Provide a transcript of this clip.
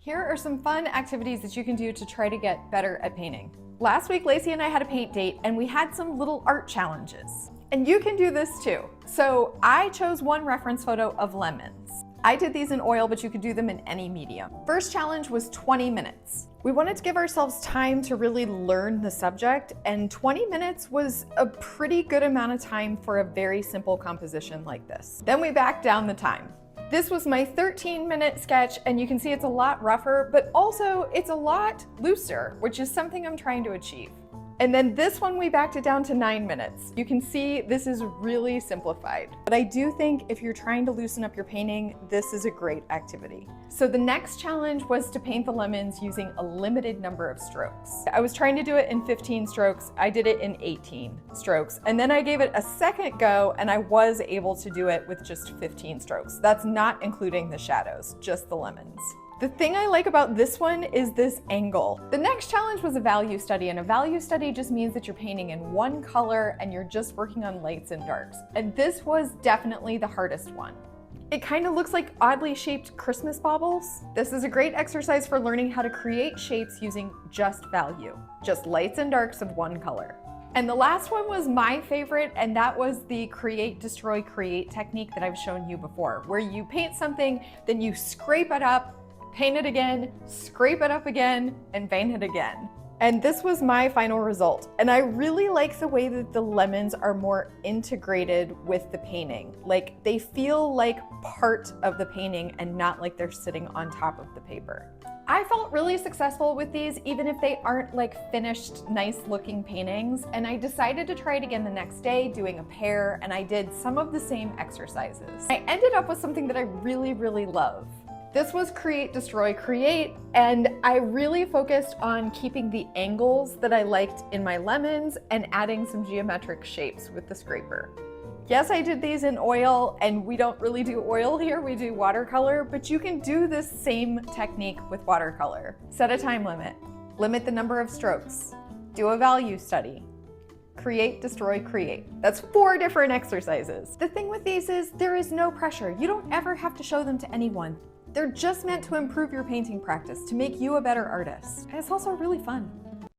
Here are some fun activities that you can do to try to get better at painting. Last week, Lacey and I had a paint date and we had some little art challenges. And you can do this too. So I chose one reference photo of lemons. I did these in oil, but you could do them in any medium. First challenge was 20 minutes. We wanted to give ourselves time to really learn the subject, and 20 minutes was a pretty good amount of time for a very simple composition like this. Then we backed down the time. This was my 13-minute sketch, and you can see it's a lot rougher, but also it's a lot looser, which is something I'm trying to achieve. And then this one, we backed it down to 9 minutes. You can see this is really simplified. But I do think if you're trying to loosen up your painting, this is a great activity. So the next challenge was to paint the lemons using a limited number of strokes. I was trying to do it in 15 strokes. I did it in 18 strokes. And then I gave it a second go, and I was able to do it with just 15 strokes. That's not including the shadows, just the lemons. The thing I like about this one is this angle. The next challenge was a value study, and a value study just means that you're painting in one color and you're just working on lights and darks. And this was definitely the hardest one. It kind of looks like oddly shaped Christmas baubles. This is a great exercise for learning how to create shapes using just value, just lights and darks of one color. And the last one was my favorite, and that was the create, destroy, create technique that I've shown you before, where you paint something, then you scrape it up, paint it again, scrape it up again, and paint it again. And this was my final result. And I really like the way that the lemons are more integrated with the painting. Like they feel like part of the painting and not like they're sitting on top of the paper. I felt really successful with these, even if they aren't like finished, nice looking paintings. And I decided to try it again the next day, doing a pair, and I did some of the same exercises. I ended up with something that I really, really love. This was create, destroy, create, and I really focused on keeping the angles that I liked in my lemons and adding some geometric shapes with the scraper. Yes, I did these in oil, and we don't really do oil here, we do watercolor, but you can do this same technique with watercolor. Set a time limit, limit the number of strokes, do a value study, create, destroy, create. That's 4 different exercises. The thing with these is there is no pressure. You don't ever have to show them to anyone. They're just meant to improve your painting practice, to make you a better artist. And it's also really fun.